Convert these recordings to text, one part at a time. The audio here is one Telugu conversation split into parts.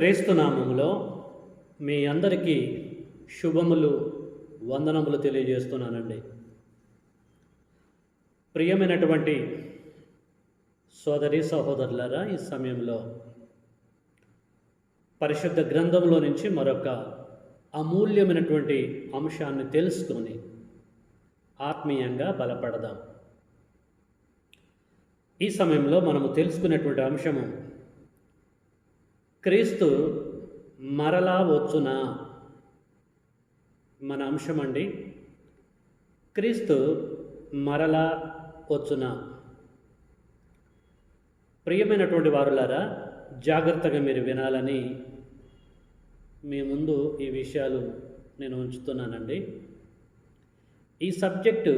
క్రీస్తు నామములో మీ అందరికీ శుభములు వందనములు తెలియజేస్తున్నానండి. ప్రియమైనటువంటి సోదరి సహోదరులారా, ఈ సమయంలో పరిశుద్ధ గ్రంథంలో నుంచి మరొక అమూల్యమైనటువంటి అంశాన్ని తెలుసుకొని ఆత్మీయంగా బలపడదాం. ఈ సమయంలో మనము తెలుసుకునేటువంటి అంశము క్రీస్తు మరలా వచ్చునా. మన అంశం అండి, క్రీస్తు మరలా వచ్చునా. ప్రియమైనటువంటి వారులారా, జాగ్రత్తగా మీరు వినాలని మీ ముందు ఈ విషయాలు నేను ఉంచుతున్నానండి. ఈ సబ్జెక్టు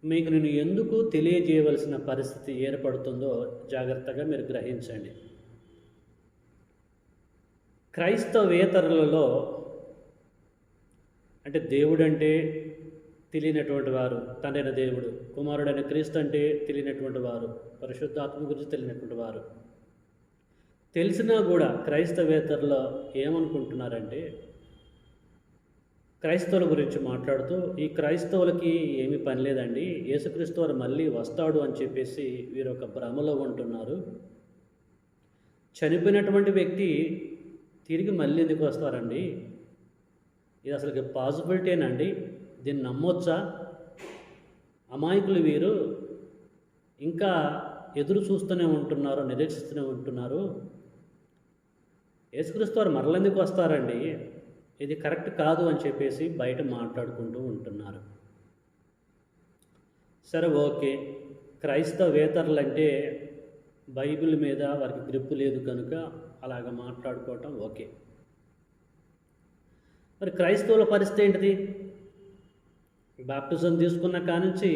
మీకు నేను ఎందుకు తెలియజేయవలసిన పరిస్థితి ఏర్పడుతుందో జాగ్రత్తగా మీరు గ్రహించండి. క్రైస్తవేతరులలో అంటే దేవుడంటే తెలియనటువంటి వారు, తండ్రైన దేవుడు, కుమారుడైన క్రీస్తు అంటే తెలియనటువంటి వారు, పరిశుద్ధాత్మ గురించి తెలియనటువంటి వారు, తెలిసినా కూడా క్రైస్తవేతరులో ఏమనుకుంటున్నారంటే, క్రైస్తవుల గురించి మాట్లాడుతూ ఈ క్రైస్తవులకి ఏమీ పని లేదండి, యేసుక్రీస్తు వారు మళ్ళీ వస్తాడు అని చెప్పేసి వీరు ఒక భ్రమలో ఉంటున్నారు. చనిపోయినటువంటి వ్యక్తి తిరిగి మళ్ళీ ఎందుకు వస్తారండి? ఇది అసలు పాసిబిలిటీనండి? దీన్ని నమ్మొచ్చా? అమాయకులు వీరు ఇంకా ఎదురు చూస్తూనే ఉంటున్నారు, నిరీక్షిస్తూనే ఉంటున్నారు. యేసుక్రీస్తు వారు మరలెందుకు వస్తారండి? ఇది కరెక్ట్ కాదు అని చెప్పేసి బయట మాట్లాడుకుంటూ ఉంటున్నారు. సరే, ఓకే, క్రైస్తవేతరులంటే బైబిల్ మీద వారికి గ్రిప్పు లేదు కనుక అలాగ మాట్లాడుకోవటం ఓకే. మరి క్రైస్తవుల పరిస్థితి ఏంటిది? బాప్టిజం తీసుకున్న కానుంచి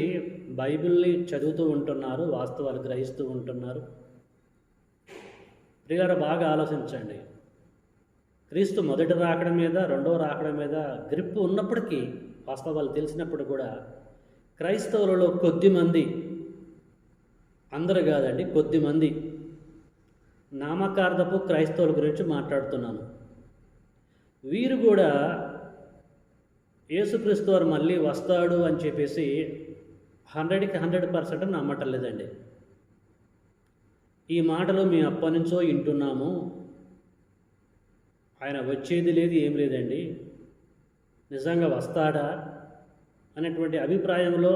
బైబిల్ని చదువుతూ ఉంటున్నారు, వాస్తవాలు గ్రహిస్తూ ఉంటున్నారు. ప్రియులారా, బాగా ఆలోచించండి. క్రీస్తు మొదటి రాకడ మీద, రెండవ రాకడ మీద గ్రిప్పు ఉన్నప్పటికీ, వాస్తవాలు తెలిసినప్పుడు కూడా క్రైస్తవులలో కొద్దిమంది, అందరు కాదండి, కొద్దిమంది నామకార్థపు క్రైస్తవుల గురించి మాట్లాడుతున్నాను. వీరు కూడా యేసుక్రీస్తు వారు మళ్ళీ వస్తాడు అని చెప్పేసి 100కి 100% నమ్మటం లేదండి. ఈ మాటలు మేము అప్పటి నుంచో వింటున్నాము, ఆయన వచ్చేది లేదు, ఏం లేదండి, నిజంగా వస్తాడా అనేటువంటి అభిప్రాయంలో,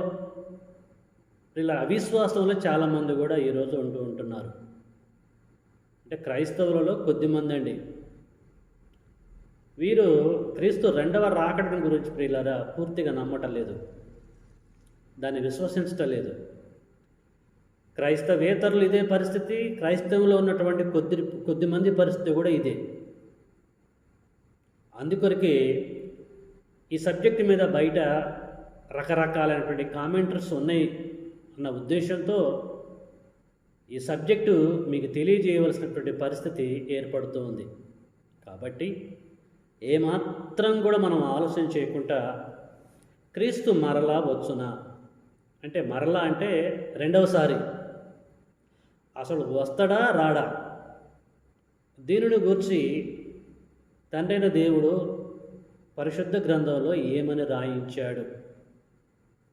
ఇలా అవిశ్వాసంలో చాలామంది కూడా ఈరోజు ఉంటున్నారు. అంటే క్రైస్తవులలో కొద్దిమంది అండి, వీరు క్రీస్తు రెండవ రాకడ గురించి ప్రియులారా పూర్తిగా నమ్మటం లేదు, దాన్ని విశ్వసించటం లేదు. క్రైస్తవేతరులు ఇదే పరిస్థితి, క్రైస్తవంలో ఉన్నటువంటి కొద్దిమంది పరిస్థితి కూడా ఇదే. అందుకొరకే ఈ సబ్జెక్టు మీద బయట రకరకాలైనటువంటి కామెంటర్స్ ఉన్నాయి అన్న ఉద్దేశంతో ఈ సబ్జెక్టు మీకు తెలియజేయవలసినటువంటి పరిస్థితి ఏర్పడుతూ ఉంది. కాబట్టి ఏమాత్రం కూడా మనం ఆలోచన చేయకుండా క్రీస్తు మరలా వచ్చునా అంటే, మరలా అంటే రెండవసారి అసలు వస్తాడా రాడా, దీనిని గూర్చి తండ్రైన దేవుడు పరిశుద్ధ గ్రంథంలో ఏమని రాయించాడు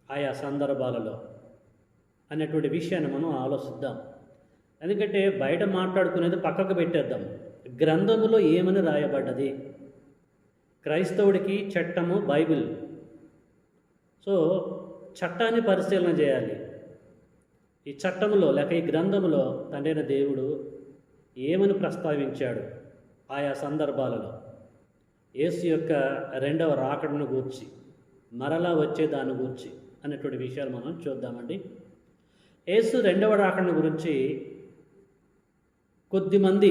ఆయా సందర్భాలలో అనేటువంటి విషయాన్ని మనం ఆలోచిద్దాం. ఎందుకంటే బయట మాట్లాడుకునేది పక్కకు పెట్టేద్దాం. గ్రంథములో ఏమని రాయబడ్డది? క్రైస్తవుడికి చట్టము బైబిల్. సో చట్టాన్ని పరిశీలన చేయాలి. ఈ చట్టములో లేక ఈ గ్రంథములో తండ్రైన దేవుడు ఏమని ప్రస్తావించాడు ఆయా సందర్భాలలో, యేసు యొక్క రెండవ రాకడను గూర్చి, మరలా వచ్చే దాని గూర్చి అనేటువంటి విషయాలు మనం చూద్దామండి. యేసు రెండవ రాకడను గురించి కొద్దిమంది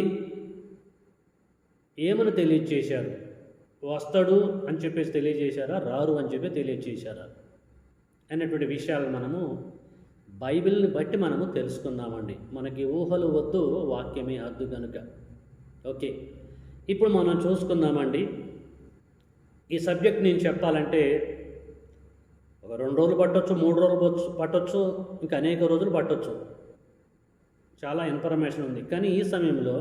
ఏమని తెలియజేశారు? వస్తాడు అని చెప్పేసి తెలియజేశారా, రారు అని చెప్పి తెలియజేశారా అనేటువంటి విషయాలు మనము బైబిల్ని బట్టి మనము తెలుసుకుందామండి. మనకి ఊహలు వద్దు, వాక్యమే హద్దు కనుక. ఓకే, ఇప్పుడు మనం చూసుకుందామండి. ఈ సబ్జెక్ట్ నేను చెప్పాలంటే ఒక 2 రోజులు పట్టొచ్చు, 3 రోజులు పట్టొచ్చు, ఇంకా అనేక రోజులు పట్టొచ్చు. చాలా ఇన్ఫర్మేషన్ ఉంది. కానీ ఈ సమయంలో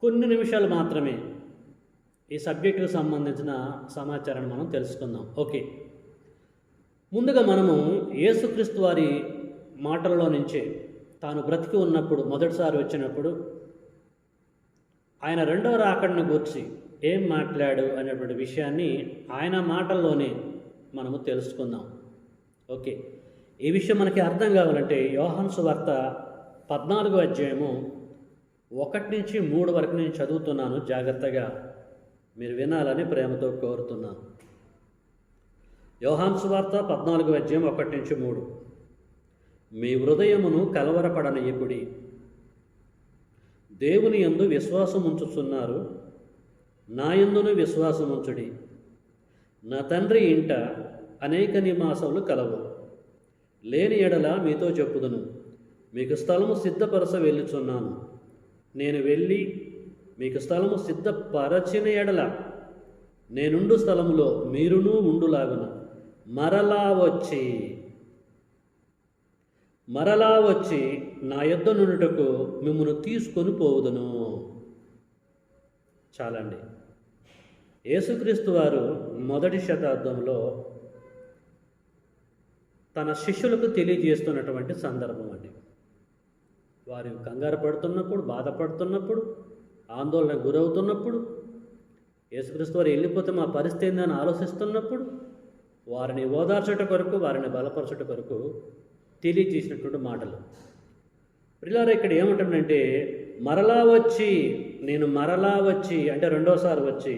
కొన్ని నిమిషాలు మాత్రమే ఈ సబ్జెక్టుకు సంబంధించిన సమాచారాన్ని మనం తెలుసుకుందాం. ఓకే, ముందుగా మనము యేసుక్రీస్తు వారి మాటల్లో నుంచే తాను బ్రతికి ఉన్నప్పుడు మొదటిసారి వచ్చినప్పుడు ఆయన రెండవ రాకడను గూర్చి ఏం మాట్లాడు అనేటువంటి విషయాన్ని ఆయన మాటల్లోనే మనము తెలుసుకుందాం. ఓకే, ఈ విషయం మనకి అర్థం కావాలంటే యోహాను సువార్త 14వ అధ్యాయము 1 నుంచి 3 వరకు నేను చదువుతున్నాను. జాగ్రత్తగా మీరు వినాలని ప్రేమతో కోరుతున్నాను. యోహాను సువార్త 14వ అధ్యాయం 1 నుంచి 3. మీ హృదయమును కలవరపడనీయకుడి, దేవుని యందు విశ్వాసముంచుచున్నారు, నా యందును విశ్వాసముంచుడి. నా తండ్రి ఇంట అనేక నివాసములు కలవు. లేని ఎడల మీతో చెప్పుదును, మీకు స్థలము సిద్ధపరచ వెళ్ళుచున్నాను. నేను వెళ్ళి మీకు స్థలము సిద్ధపరచిన ఎడల నేనుండు స్థలములో మీరును ఉండులాగున మరలా వచ్చి నా యొద్ద నుండుటకు మిమ్మల్ని తీసుకొని పోవుదును. చాలండి. యేసుక్రీస్తు వారు మొదటి శతాబ్దంలో తన శిష్యులకు తెలియజేస్తున్నటువంటి సందర్భం అండి. వారు కంగారు పడుతున్నప్పుడు, బాధపడుతున్నప్పుడు, ఆందోళన గురవుతున్నప్పుడు, యేసుక్రీస్తు వారు వెళ్ళిపోతే మా పరిస్థితి ఏందని ఆలోచిస్తున్నప్పుడు వారిని ఓదార్చుట కొరకు, వారిని బలపరచుట కొరకు తెలియజేసినటువంటి మాటలు. ప్రియులారా, ఇక్కడ ఏమంటుందంటే నేను మరలా వచ్చి అంటే రెండోసారి వచ్చి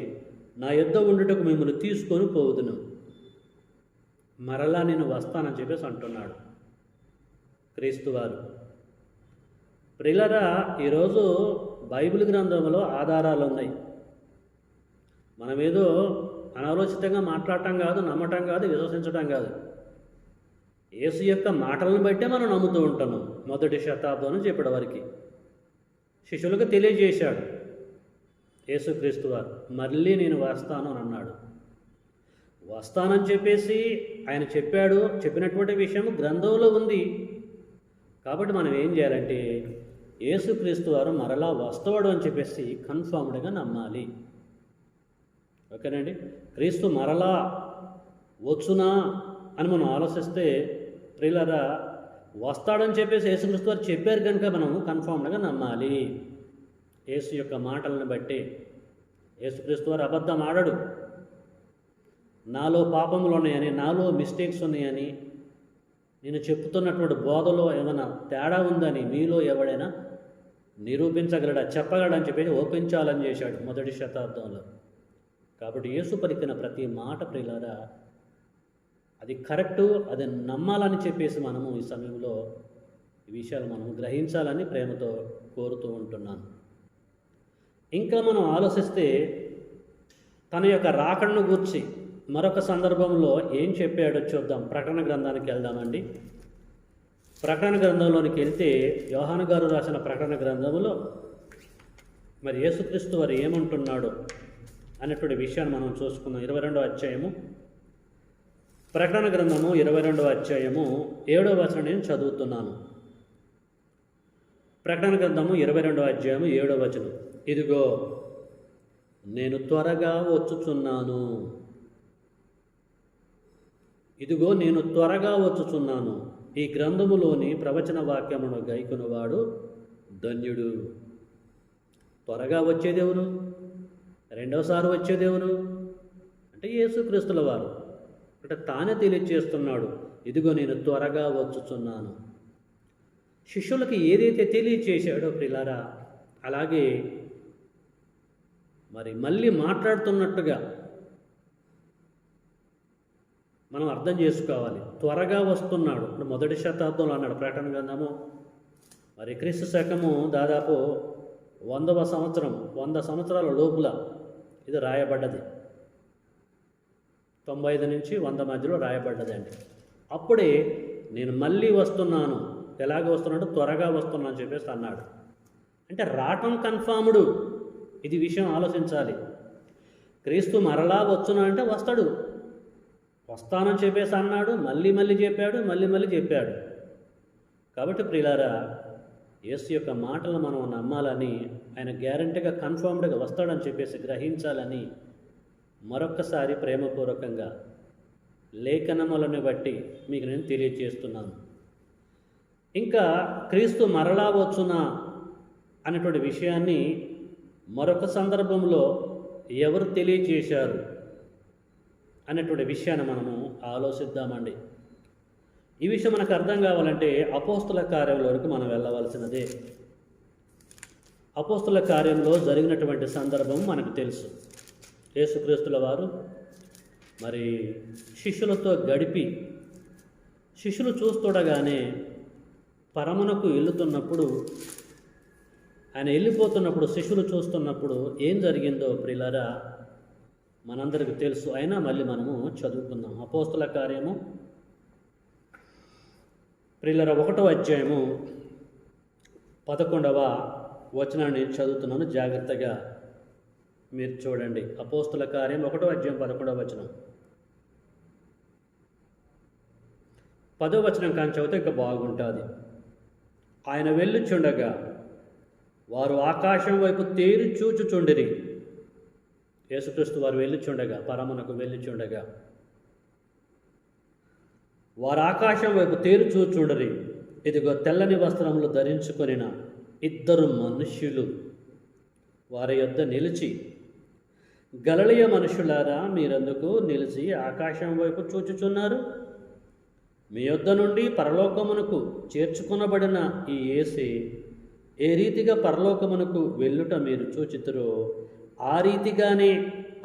నా యొద్ద ఉండుటకు మిమ్మల్ని తీసుకొని పోవుదును. మరలా నేను వస్తానని చెప్పేసి అంటున్నాడు క్రీస్తు వారు. ప్రియులారా, ఈరోజు బైబిల్ గ్రంథంలో ఆధారాలు ఉన్నాయి. మనమేదో అనాలోచితంగా మాట్లాడటం కాదు, నమ్మటం కాదు, విశ్వసించటం కాదు. యేసు యొక్క మాటలను బట్టే మనం నమ్ముతూ ఉంటాము. మొదటి శతాబ్దం నుంచి ఇప్పటి వరకు శిష్యులకు తెలియజేశాడు యేసుక్రీస్తు వారు. మళ్ళీ నేను వస్తాను అని అన్నాడు. వస్తానని చెప్పేసి ఆయన చెప్పినటువంటి విషయం గ్రంథంలో ఉంది. కాబట్టి మనం ఏం చేయాలంటే యేసుక్రీస్తు వారు మరలా వస్తాడు అని చెప్పేసి కన్ఫర్మ్డ్గా నమ్మాలి. ఓకేనండి. క్రీస్తు మరలా వచ్చునా అని మనం ఆలోచిస్తే ప్రియులారా, వస్తాడని చెప్పేసి యేసుక్రీస్తు వారు చెప్పారు కనుక మనం కన్ఫర్మ్డ్గా నమ్మాలి. యేసు యొక్క మాటలను బట్టి. యేసుక్రీస్తు వారు అబద్ధం ఆడడు. నాలో పాపములు ఉన్నాయని, నాలో మిస్టేక్స్ ఉన్నాయని, నేను చెప్తున్నటువంటి బోధలో ఏమైనా తేడా ఉందని మీలో ఎవడైనా నిరూపించగలడా, చెప్పగలడని చెప్పేసి ఒప్పించాలని చేశాడు మొదటి శతాబ్దంలో. కాబట్టి యేసు పలికిన ప్రతి మాట ప్రియులారా అది కరెక్టు, అది నమ్మాలని చెప్పేసి మనము ఈ సమయంలో ఈ విషయాలు మనము గ్రహించాలని ప్రేమతో కోరుతూ ఉంటున్నాను. ఇంకా మనం ఆలోచిస్తే తన యొక్క రాకడను గూర్చి మరొక సందర్భంలో ఏం చెప్పాడో చూద్దాం. ప్రకటన గ్రంథానికి వెళ్దామండి. ప్రకటన గ్రంథంలోనికి వెళ్తే యోహాను గారు రాసిన ప్రకటన గ్రంథంలో మరి యేసుక్రీస్తు వారు ఏమంటున్నాడో అనేటువంటి విషయాన్ని మనం చూసుకుందాం. 22వ అధ్యాయము, ప్రకటన గ్రంథము 22వ అధ్యాయము 7వ వచనం నేను చదువుతున్నాను. ప్రకటన గ్రంథము 22వ అధ్యాయము 7వ వచనం. ఇదిగో నేను త్వరగా వచ్చుచున్నాను. ఈ గ్రంథములోని ప్రవచన వాక్యమును గైకొనువాడు ధన్యుడు. త్వరగా వచ్చేదెవరు? రెండవసారి వచ్చేదెవరు అంటే యేసుక్రీస్తుల వారు. అంటే తానే తెలియజేస్తున్నాడు, ఇదిగో నేను త్వరగా వచ్చుచున్నాను. శిష్యులకి ఏదైతే తెలియచేశాడో ప్రియులారా, అలాగే మరి మళ్ళీ మాట్లాడుతున్నట్టుగా మనం అర్థం చేసుకోవాలి. త్వరగా వస్తున్నాడు. ఇప్పుడు మొదటి శతాబ్దంలో అన్నాడు ప్రకటన గ్రంథము. మరి క్రీస్తు శకము దాదాపు 100వ సంవత్సరం, 100 సంవత్సరాల లోపల ఇది రాయబడ్డది. 95 నుంచి 100 మధ్యలో రాయబడ్డదండి. అప్పుడే నేను మళ్ళీ వస్తున్నాను. ఎలాగ వస్తున్నాడు? త్వరగా వస్తున్నాను అని చెప్పేసి అన్నాడు. అంటే రావటం కన్ఫర్మ్డ్. ఇది విషయం ఆలోచించాలి. క్రీస్తు మరలా వచ్చునా అంటే వస్తాడు. వస్తానని చెప్పేసి అన్నాడు, మళ్ళీ చెప్పాడు. కాబట్టి ప్రియులారా, యేసు యొక్క మాటలు మనం నమ్మాలని, ఆయన గ్యారంటీగా కన్ఫర్మ్డ్గా వస్తాడని చెప్పేసి గ్రహించాలని మరొక్కసారి ప్రేమపూర్వకంగా లేఖనములను బట్టి మీకు నేను తెలియజేస్తున్నాను. ఇంకా క్రీస్తు మరలా వచ్చునా అనేటువంటి విషయాన్ని మరొక సందర్భంలో ఎవరు తెలియజేశారు అనేటువంటి విషయాన్ని మనము ఆలోచిద్దామండి. ఈ విషయం మనకు అర్థం కావాలంటే అపోస్తుల కార్యంలోకి మనం వెళ్ళవలసినదే. అపోస్తుల కార్యంలో జరిగినటువంటి సందర్భం మనకు తెలుసు. యేసుక్రీస్తుల వారు మరి శిష్యులతో గడిపి, శిష్యులు చూస్తుండగానే పరమునకు వెళ్తున్నప్పుడు, ఆయన వెళ్ళిపోతున్నప్పుడు శిష్యులు చూస్తున్నప్పుడు ఏం జరిగిందో ప్రియులారా మనందరికీ తెలుసు. అయినా మళ్ళీ మనము చదువుకుందాం. అపోస్తుల కార్యము ప్రియులారా 1వ అధ్యాయము 11వ వచనాన్ని చదువుతున్నాను, జాగ్రత్తగా మీరు చూడండి. అపోస్తుల కార్యం 1వ అధ్యాయం 11వ వచనం. 10వ వచనం కానీ చదివితే ఇంకా బాగుంటుంది. ఆయన వెళ్ళుచుండగా వారు ఆకాశం వైపు తేరి చూచుచుండిరి. యేసుక్రీస్తు వారు వెళ్ళుచుండగా, పరమునకు వెళ్ళుచుండగా వారు ఆకాశం వైపు తేరి చూచుండిరి. ఇదిగో తెల్లని వస్త్రములు ధరించుకొనిన 2 మనుష్యులు వారి యొద్ద నిలిచి, గలిలయ మనుషులారా, మీరెందుకు నిలిచి ఆకాశం వైపు చూచుచున్నారు? మీ యొద్ద నుండి పరలోకమునకు చేర్చుకొనబడిన ఈ యేసే ఏ రీతిగా పరలోకమునకు వెళ్ళుట మీరు చూచితురో ఆ రీతిగానే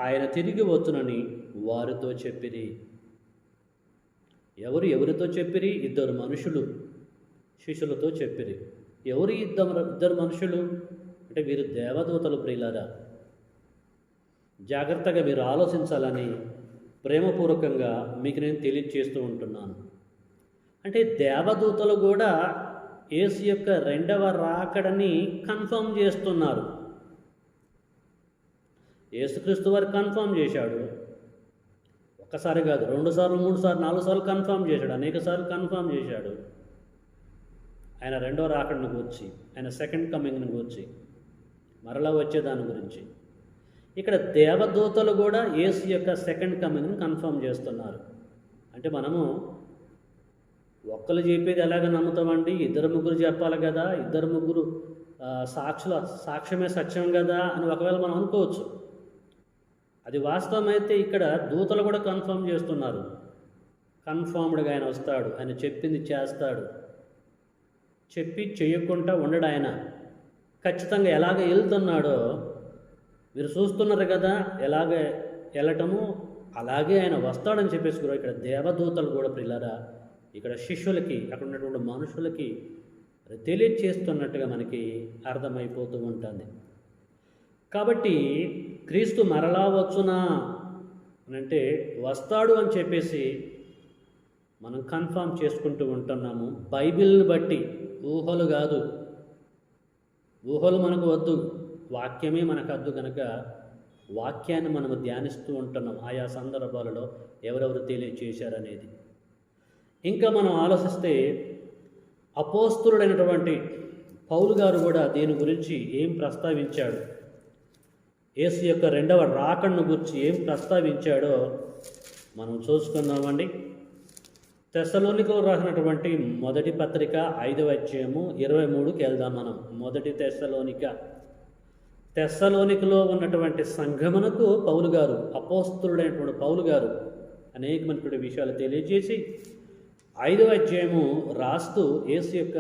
ఆయన తిరిగి వచ్చునని వారితో చెప్పిరి. ఎవరితో చెప్పిరి? 2 మనుషులు శిష్యులతో చెప్పిరి. ఎవరు ఇద్దరు మనుషులు అంటే వీరు దేవదూతలు. ప్రియులారా, జాగ్రత్తగా మీరు ఆలోచించాలని ప్రేమపూర్వకంగా మీకు నేను తెలియజేస్తూ ఉంటున్నాను. అంటే దేవదూతలు కూడా యేసు యొక్క 2వ రాకడని కన్ఫర్మ్ చేస్తున్నారు. యేసుక్రీస్తు వారు కన్ఫర్మ్ చేశాడు. ఒక్కసారి కాదు, 2 సార్లు, 3 సార్లు, 4 సార్లు కన్ఫర్మ్ చేశాడు. అనేక సార్లు కన్ఫర్మ్ చేశాడు. ఆయన 2వ రాకడను గురించి, ఆయన సెకండ్ కమింగ్ని గురించి, మరలా వచ్చే దాని గురించి. ఇక్కడ దేవదూతలు కూడా యేసు యొక్క సెకండ్ కమింగ్ని కన్ఫర్మ్ చేస్తున్నారు. అంటే మనము ఒక్కరు చెప్పేది ఎలాగ నమ్ముతామండి? 2-3 చెప్పాలి కదా, 2-3 సాక్ష్యమే సత్యం కదా అని ఒకవేళ మనం అనుకోవచ్చు. అది వాస్తవం అయితే ఇక్కడ దూతలు కూడా కన్ఫర్మ్ చేస్తున్నారు. కన్ఫర్మ్డ్గా ఆయన వస్తాడు, ఆయన చెప్పింది చేస్తాడు, చెప్పి చేయకుండా ఉండడు. ఆయన ఖచ్చితంగా ఎలాగ వెళ్తున్నాడో మీరు చూస్తున్నారు కదా, ఎలాగ వెళ్ళటము అలాగే ఆయన వస్తాడని చెప్పేసి కూడా ఇక్కడ దేవదూతలు కూడా ప్రియులారా ఇక్కడ శిష్యులకి, అక్కడ ఉన్నటువంటి మనుషులకి తెలియచేస్తున్నట్టుగా మనకి అర్థమైపోతూ ఉంటుంది. కాబట్టి క్రీస్తు మరలా వచ్చునా అని అంటే వస్తాడు అని చెప్పేసి మనం కన్ఫర్మ్ చేసుకుంటూ ఉంటున్నాము. బైబిల్ని బట్టి, ఊహలు కాదు. ఊహలు మనకు వద్దు, వాక్యమే మనకు వద్దు. కనుక వాక్యాన్ని మనము ధ్యానిస్తూ ఉంటున్నాం ఆయా సందర్భాలలో ఎవరెవరు తెలియచేశారనేది. ఇంకా మనం ఆలోచిస్తే అపోస్తులుడైనటువంటి పౌలు గారు కూడా దీని గురించి ఏం ప్రస్తావించాడు, యేసు యొక్క 2వ రాకడను గురించి ఏం ప్రస్తావించాడో మనం చూసుకుందామండి. తెస్సలోనికలో రాసినటువంటి మొదటి పత్రిక 5వ అధ్యాయము 23కి వెళ్దాం మనం. మొదటి తెస్సలోనికలో ఉన్నటువంటి సంఘమునకు పౌలు గారు, అపోస్తులుడైనటువంటి పౌలు గారు అనేకమైనటువంటి విషయాలు తెలియజేసి 5వ అధ్యాయము రాస్తూ యేసు యొక్క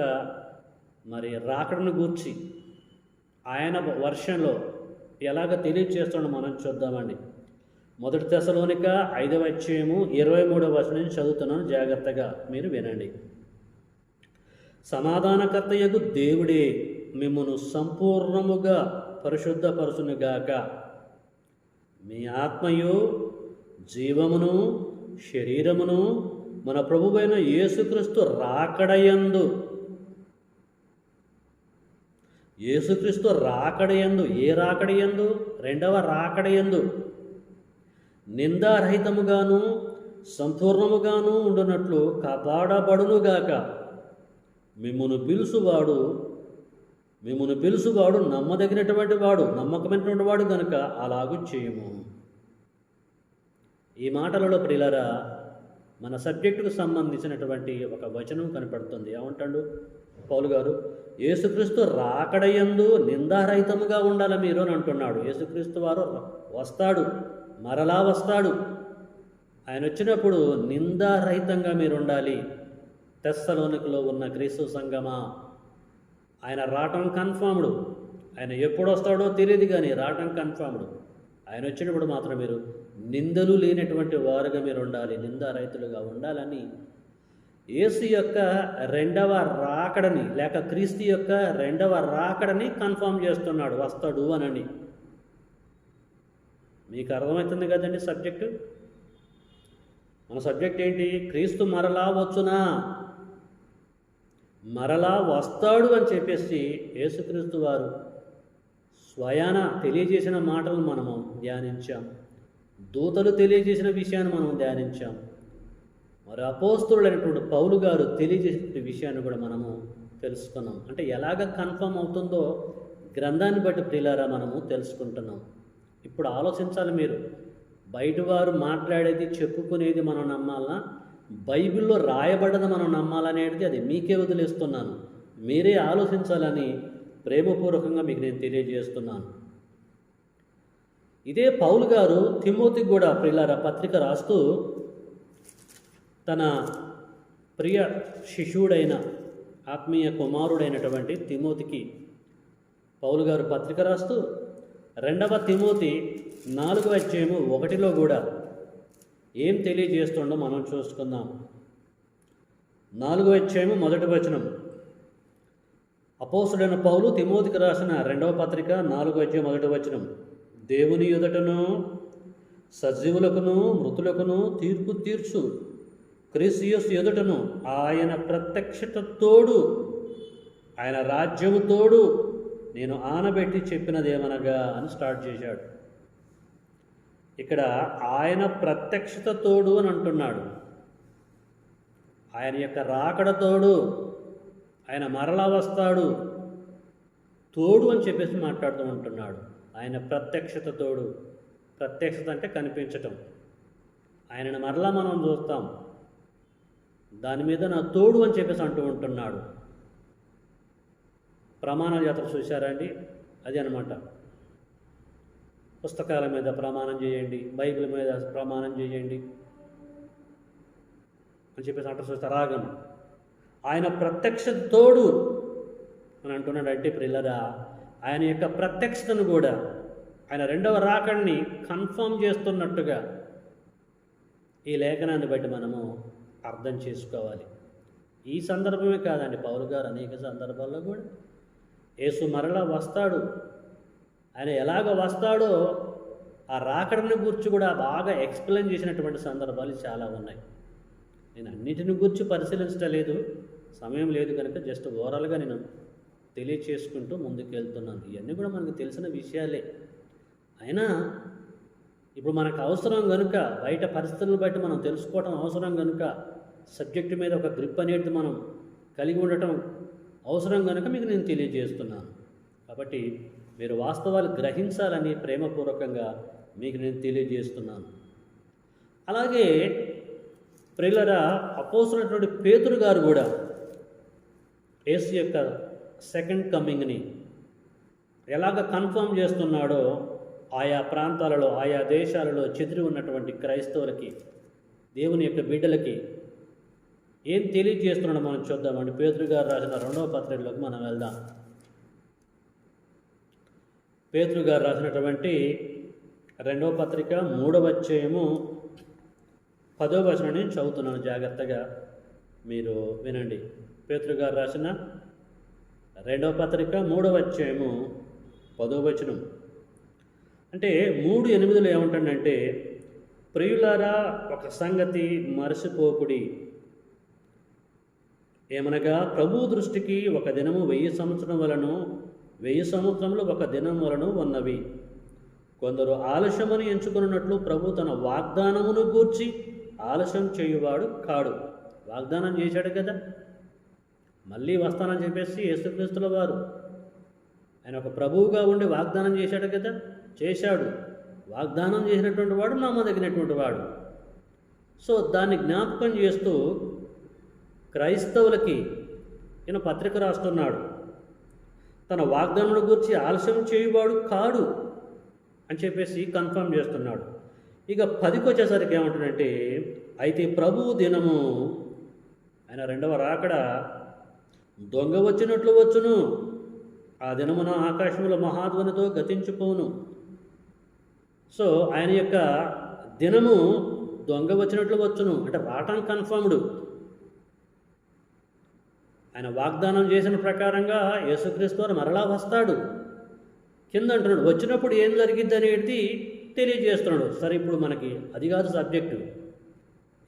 మరి రాకడను గూర్చి ఆయన వర్షంలో ఎలాగ తెలియజేస్తాడో మనం చూద్దామండి. మొదటి తెస్సలోనిక 5వ అధ్యాయము 23వ వచనం చదువుతున్నాను, జాగ్రత్తగా మీరు వినండి. సమాధానకర్తయగు దేవుడే మిమ్మును సంపూర్ణముగా పరిశుద్ధపరచునుగాక, మీ ఆత్మయు జీవమును శరీరమును మన ప్రభువైన యేసుక్రీస్తు రాకడయందు, యేసుక్రీస్తు రాకడయందు, ఏ రాకడయందు? 2వ రాకడయందు నిందారహితముగాను సంపూర్ణముగాను ఉండునట్లు కాపాడబడునుగాక. మిమ్మును పిలుసువాడు మిమ్మును పిలుచువాడు నమ్మదగినటువంటి వాడు, నమ్మకమైనటువంటి వాడు కనుక అలాగూ చేయము. ఈ మాటలలో ప్రియులారా మన సబ్జెక్టుకు సంబంధించినటువంటి ఒక వచనం కనపడుతుంది. ఏమంటాడు పౌలు గారు? యేసుక్రీస్తు రాకడయందు నిందారహితముగా ఉండాలి మీరు అని అంటున్నాడు. యేసుక్రీస్తు వారు వస్తాడు, మరలా వస్తాడు. ఆయన వచ్చినప్పుడు నిందారహితంగా మీరు ఉండాలి. తెస్సలోనికలో ఉన్న క్రీస్తు సంఘమా, ఆయన రావటం కన్ఫర్మ్డ్. ఆయన ఎప్పుడు వస్తాడో తెలియదు, కానీ రావటం కన్ఫర్మ్డ్. ఆయన వచ్చినప్పుడు మాత్రం మీరు నిందలు లేనటువంటి వారుగా మీరు ఉండాలి, నిందారహితులుగా ఉండాలని యేసు యొక్క రెండవ రాకడని, లేక క్రీస్తు యొక్క రెండవ రాకడని కన్ఫర్మ్ చేస్తున్నాడు, వస్తాడు అనని. మీకు అర్థమవుతుంది కదండి సబ్జెక్టు? మన సబ్జెక్ట్ ఏంటి? క్రీస్తు మరలా వచ్చునా, మరలా వస్తాడు అని చెప్పేసి యేసుక్రీస్తు వారు స్వయాన తెలియజేసిన మాటలు మనము ధ్యానించాం. దూతలు తెలియజేసిన విషయాన్ని మనం ధ్యానించాం. మరి అపోస్తలుడైనటువంటి పౌలు గారు తెలియజేసిన విషయాన్ని కూడా మనము తెలుసుకున్నాం. అంటే ఎలాగ కన్ఫర్మ్ అవుతుందో గ్రంథాన్ని బట్టి ప్రియులారా మనము తెలుసుకుంటున్నాం. ఇప్పుడు ఆలోచించాలి మీరు. బయట వారు మాట్లాడేది, చెప్పుకునేది మనం నమ్మాలనా, బైబిల్లో రాయబడ్డది మనం నమ్మాలనేది అది మీకే వదిలేస్తున్నాను. మీరే ఆలోచించాలని ప్రేమపూర్వకంగా మీకు నేను తెలియజేస్తున్నాను. ఇదే పౌలు గారు తిమోతికి కూడా ప్రియులారా పత్రిక రాస్తూ తన ప్రియ శిష్యుడైన ఆత్మీయ కుమారుడైనటువంటి తిమోతికి పౌలు గారు పత్రిక రాస్తూ 2 తిమోతి 4:1 కూడా ఏం తెలియజేస్తుండో మనం చూసుకుందాం. 4:1 అపోస్తలుడైన పౌలు తిమోతికి రాసిన 2వ పత్రిక 4:1 దేవుని ఎదుటను సజీవులకును మృతులకును తీర్పు తీర్చు క్రీస్తు ఎదుటను ఆయన ప్రత్యక్షత తోడు, ఆయన రాజ్యము తోడు నేను ఆనబెట్టి చెప్పినదేమనగా అని స్టార్ట్ చేశాడు. ఇక్కడ ఆయన ప్రత్యక్షత తోడు అని అంటున్నాడు. ఆయన యొక్క రాకడ తోడు, ఆయన మరలా వస్తాడు తోడు అని చెప్పేసి మాట్లాడుతూ ఉంటున్నాడు. ఆయన ప్రత్యక్షత తోడు. ప్రత్యక్షత అంటే కనిపించటం. ఆయనను మరలా మనం చూస్తాం. దాని మీద నా తోడు అని చెప్పేసి అంటూ ఉంటున్నాడు. ప్రమాణ యాత్ర చూశారా అండి? అది అనమాట. పుస్తకాల మీద ప్రమాణం చేయండి, బైబిల్ మీద ప్రమాణం చేయండి అని చెప్పేసి అంటారు చూస్తే రాగం. ఆయన ప్రత్యక్షత తోడు అని అంటున్నాడు. అంటే ప్రియులారా ఆయన యొక్క ప్రత్యక్షతను కూడా, ఆయన రెండవ రాకడిని కన్ఫర్మ్ చేస్తున్నట్టుగా ఈ లేఖనాన్ని బట్టి మనము అర్థం చేసుకోవాలి. ఈ సందర్భమే కాదండి, పౌలు గారు అనేక సందర్భాల్లో కూడా యేసు మరలా వస్తాడు, ఆయన ఎలాగ వస్తాడో ఆ రాకడిని గురించి కూడా బాగా ఎక్స్ప్లెయిన్ చేసినటువంటి సందర్భాలు చాలా ఉన్నాయి. నేను అన్నిటిని గురించి పరిశీలించడం లేదు, సమయం లేదు కనుక జస్ట్ ఓవరాల్గా నేను తెలియచేసుకుంటూ ముందుకు వెళ్తున్నాను. ఇవన్నీ కూడా మనకు తెలిసిన విషయాలే. అయినా ఇప్పుడు మనకు అవసరం కనుక, బయట పరిస్థితులను బట్టి మనం తెలుసుకోవటం అవసరం కనుక, సబ్జెక్టు మీద ఒక గ్రిప్ అనేది మనం కలిగి ఉండటం అవసరం కనుక మీకు నేను తెలియజేస్తున్నాను. కాబట్టి మీరు వాస్తవాలు గ్రహించాలని ప్రేమపూర్వకంగా మీకు నేను తెలియజేస్తున్నాను. అలాగే ప్రియులారా అపోస్తలుడైనటువంటి పేతురు గారు కూడా యేసు యొక్క సెకండ్ కమింగ్ని ఎలాగ కన్ఫర్మ్ చేస్తున్నాడో ఆయా ప్రాంతాలలో, ఆయా దేశాలలో చెదిరి ఉన్నటువంటి క్రైస్తవులకి, దేవుని యొక్క బిడ్డలకి ఏం తెలియజేస్తున్నాడో మనం చూద్దామండి. పేతురు గారు రాసిన 2వ పత్రికలోకి మనం వెళ్దాం. పేతురు గారు రాసినటువంటి 2వ పత్రిక 3వ అధ్యాయము 10వ వచనాన్ని చదువుతున్నాను, జాగ్రత్తగా మీరు వినండి. పేతురు గారు రాసిన 2వ పత్రిక 3వ అధ్యాయము 10వ వచనం. అంటే 3:8 ఏమంటాడంటే, ప్రియులారా ఒక సంగతి మరచిపోకుడి, ఏమనగా ప్రభు దృష్టికి ఒక దినము 1000 సంవత్సరం వలను, 1000 సంవత్సరములు ఒక దినం వలను ఉన్నవి. కొందరు ఆలస్యమని ఎంచుకున్నట్లు ప్రభు తన వాగ్దానమును గూర్చి ఆలస్యం చేయువాడు కాడు. వాగ్దానం చేశాడు కదా, మళ్ళీ వస్తానని చెప్పేసి యేసుక్రీస్తుల వారు ఆయన ఒక ప్రభువుగా ఉండి వాగ్దానం చేశాడు కదా, చేశాడు. వాగ్దానం చేసినటువంటి వాడు నమ్మదగినటువంటి వాడు. సో దాన్ని జ్ఞాపకం చేస్తూ క్రైస్తవులకి ఈయన పత్రిక రాస్తున్నాడు. తన వాగ్దానం గురించి ఆలస్యం చేయువాడు కాడు అని చెప్పేసి కన్ఫర్మ్ చేస్తున్నాడు. ఇక 10కి వచ్చేసరికి ఏమంటాడంటే, అయితే ప్రభువు దినము, ఆయన రెండవ రాకడ దొంగ వచ్చినట్లు వచ్చును, ఆ దినమున ఆకాశముల మహాధ్వనితో గతించిపోను. సో ఆయన యొక్క దినము దొంగ వచ్చినట్లు వచ్చును అంటే రావటం కన్ఫర్మ్డ్. ఆయన వాగ్దానం చేసిన ప్రకారంగా యేసుక్రీస్తు వారు మరలా వస్తాడు. కింద అంటున్నాడు వచ్చినప్పుడు ఏం జరిగిద్ది అనేది తెలియజేస్తున్నాడు. సరే, ఇప్పుడు మనకి అది కాదు సబ్జెక్టు.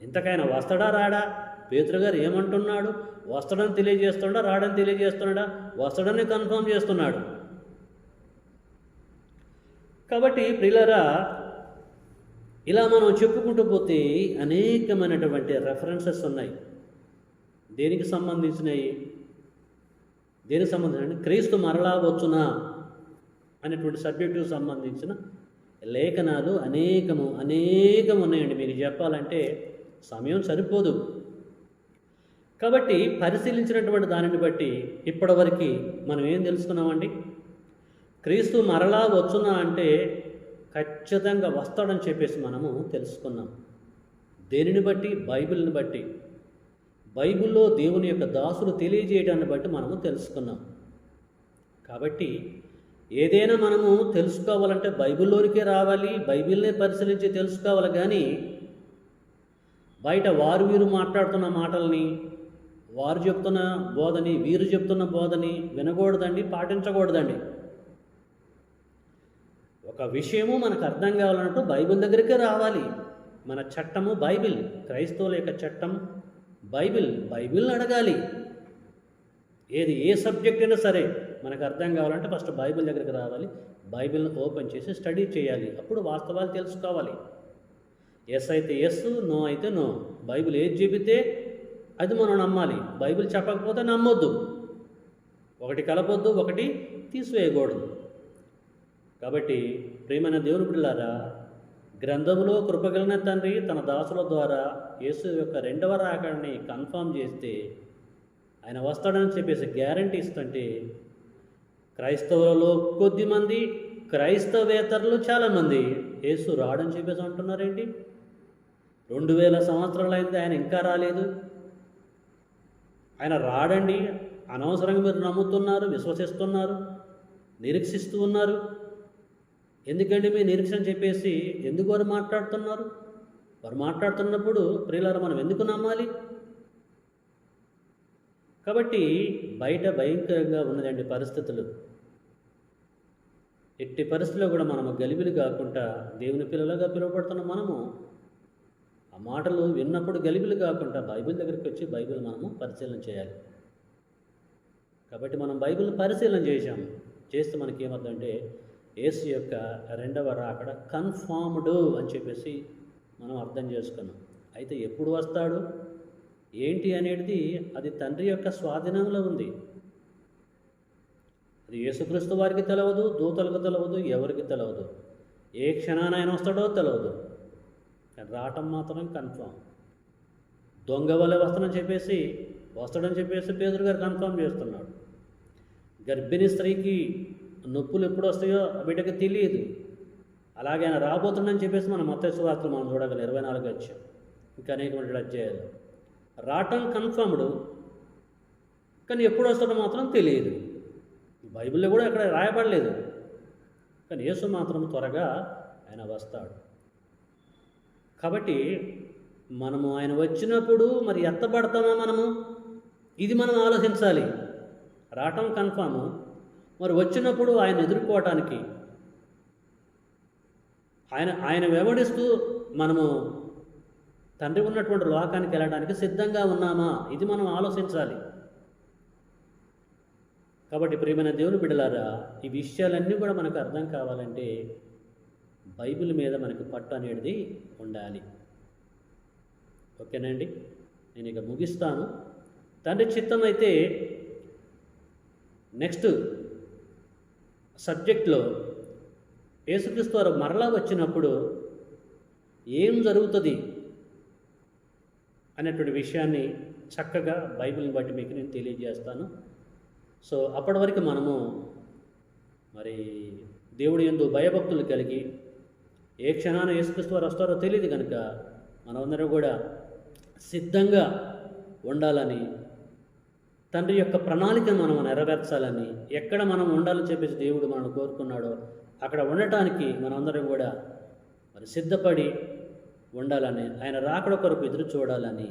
ఇంతకైనా వస్తాడా రాడా? పేతురు గారు ఏమంటున్నాడు? వస్తాడని తెలియజేస్తున్నాడా, రాడని తెలియజేస్తున్నాడా? వస్తాడని కన్ఫర్మ్ చేస్తున్నాడు. కాబట్టి ప్రియులారా, ఇలా మనం చెప్పుకుంటూ పోతే అనేకమైనటువంటి రెఫరెన్సెస్ ఉన్నాయి. దేనికి సంబంధించినవి? దేనికి సంబంధించిన క్రీస్తు మరలా వచ్చునా అనేటువంటి సబ్జెక్టుకు సంబంధించిన లేఖనాలు అనేకం ఉన్నాయండి. మీకు చెప్పాలంటే సమయం సరిపోదు. కాబట్టి పరిశీలించినటువంటి దానిని బట్టి ఇప్పటివరకు మనం ఏం తెలుసుకున్నామండి? క్రీస్తు మరలా వచ్చునా అంటే ఖచ్చితంగా వస్తాడని చెప్పేసి మనము తెలుసుకున్నాం. దేనిని బట్టి? బైబిల్ని బట్టి. బైబిల్లో దేవుని యొక్క దాసులు తెలియజేయడాన్ని బట్టి మనము తెలుసుకున్నాం. కాబట్టి ఏదైనా మనము తెలుసుకోవాలంటే బైబిల్లోనికే రావాలి, బైబిల్నే పరిశీలించి తెలుసుకోవాలి. కానీ బయట వారు వీరు మాట్లాడుతున్న మాటల్ని, వారు చెప్తున్న బోధని, వీరు చెప్తున్న బోధని వినకూడదండి, పాటించకూడదండి. ఒక విషయము మనకు అర్థం కావాలన్నట్టు బైబిల్ దగ్గరికే రావాలి. మన చట్టము బైబిల్, క్రైస్తవుల యొక్క చట్టం బైబిల్ని అడగాలి. ఏ సబ్జెక్ట్ అయినా సరే మనకు అర్థం కావాలంటే ఫస్ట్ బైబిల్ దగ్గరికి రావాలి, బైబిల్ని ఓపెన్ చేసి స్టడీ చేయాలి. అప్పుడు వాస్తవాలు తెలుసుకోవాలి. ఎస్ అయితే ఎస్, నో అయితే నో. బైబిల్ ఏది చెబితే అది మనం నమ్మాలి. బైబిల్ చెప్పకపోతే నమ్మొద్దు. ఒకటి కలపొద్దు, ఒకటి తీసివేయకూడదు. కాబట్టి ప్రియమైన దేవుని బిడ్డలారా, గ్రంథంలో కృపగలిగిన తండ్రి తన దాసుల ద్వారా యేసు యొక్క రెండవ రాకడని కన్ఫర్మ్ చేస్తే, ఆయన వస్తాడని చెప్పేసి గ్యారంటీ ఇస్తుంటే, క్రైస్తవులలో కొద్దిమంది, క్రైస్తవేతరులు చాలామంది యేసు రాడని చెప్పేసి అంటున్నారేంటి? 2000 సంవత్సరాలైంది, ఆయన ఇంకా రాలేదు. ఆయన రాడండి, అనవసరంగా మీరు నమ్ముతున్నారు, విశ్వసిస్తున్నారు, నిరీక్షిస్తూ ఉన్నారు. ఎందుకండి మీ నిరీక్షణ చెప్పేసి ఎందుకు వారు మాట్లాడుతున్నారు? వారు మాట్లాడుతున్నప్పుడు ప్రియులారా మనం ఎందుకు నమ్మాలి? కాబట్టి బయట భయంకరంగా ఉన్నదండి పరిస్థితులు. ఎట్టి పరిస్థితుల్లో కూడా మనము గలిబిలి కాకుండా దేవుని పిల్లలుగా పిలువబడుతున్న మనము ఆ మాటలు విన్నప్పుడు గలిబిలి కాకుండా బైబిల్ దగ్గరికి వచ్చి బైబిల్ మనము పరిశీలన చేయాలి. కాబట్టి మనం బైబిల్ పరిశీలన చేస్తే మనకి ఏమవుతుందంటే యేసు యొక్క రెండవ రాకడ కన్ఫర్మ్డ్ అని చెప్పేసి మనం అర్థం చేసుకున్నాం. అయితే ఎప్పుడు వస్తాడు ఏంటి అనేది అది తండ్రి యొక్క స్వాధీనంలో ఉంది. అది యేసుక్రీస్తు వారికి తెలవదు, దూతలకు తెలవదు, ఎవరికి తెలవదు. ఏ క్షణాన ఆయన వస్తాడో తెలవదు. రావటం మాత్రం కన్ఫర్మ్. దొంగ వల్లే వస్తాడని చెప్పేసి పేతురు గారు కన్ఫర్మ్ చేస్తున్నాడు. గర్భిణీ స్త్రీకి నొప్పులు ఎప్పుడు వస్తాయో ఆ బిడ్డకి తెలియదు. అలాగే ఆయన రాబోతుందని చెప్పేసి మనం మత్తయి సువార్తలు మనం చూడగలం 24 అధ్యాయం, ఇంకా అనేకమైన అధ్యాయాలు. రావటం కన్ఫర్మ్డ్, కానీ ఎప్పుడు వస్తాడో మాత్రం తెలియదు. బైబిల్లో కూడా ఎక్కడ రాయబడలేదు. కానీ యేసు మాత్రం త్వరగా ఆయన వస్తాడు. కాబట్టి మనము ఆయన వచ్చినప్పుడు మరి ఎత్తబడతామా మనము? ఇది మనం ఆలోచించాలి. రావటం కన్ఫాము, మరి వచ్చినప్పుడు ఆయన ఎదుర్కోవటానికి ఆయన వెంబడిస్తూ మనము తండ్రి ఉన్నటువంటి లోకానికి వెళ్ళడానికి సిద్ధంగా ఉన్నామా? ఇది మనం ఆలోచించాలి. కాబట్టి ప్రియమైన దేవుని బిడ్డలారా, ఈ విషయాలన్నీ కూడా మనకు అర్థం కావాలంటే బైబిల్ మీద మనకు పట్టు అనేది ఉండాలి. ఓకేనండి, నేను ఇక ముగిస్తాను. తండ్రి చిత్తం అయితే నెక్స్ట్ సబ్జెక్ట్లో యేసుక్రీస్తు వారు మరలా వచ్చినప్పుడు ఏం జరుగుతుంది అనేటువంటి విషయాన్ని చక్కగా బైబిల్ని బట్టి మీకు నేను తెలియజేస్తాను. సో అప్పటి వరకు మనము మరి దేవుడి యందు భయభక్తులు కలిగి ఏ క్షణాన యేసుక్రీస్తు వారు వస్తారో తెలియదు కనుక మనమందరం కూడా సిద్ధంగా ఉండాలని, తండ్రి యొక్క ప్రణాళికను మనం నెరవేర్చాలని, ఎక్కడ మనం ఉండాలని చెప్పేసి దేవుడు మనల్ని కోరుకున్నాడో అక్కడ ఉండటానికి మనమందరం కూడా మరి సిద్ధపడి ఉండాలని, ఆయన రాకడ కొరకు ఎదురు చూడాలని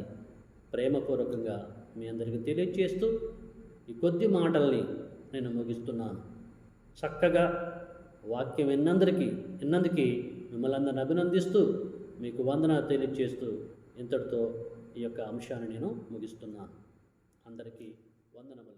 ప్రేమపూర్వకంగా మీ అందరికీ తెలియజేస్తూ ఈ కొద్ది మాటల్ని నేను ముగిస్తున్నాను. చక్కగా వాక్యం విన్నందుకు మిమ్మల్ని అందరిని అభినందిస్తూ మీకు వందనాలు తెలియజేస్తూ ఇంతటితో ఈ యొక్క అంశాన్ని నేను ముగిస్తున్నాను. అందరికీ వందనములు.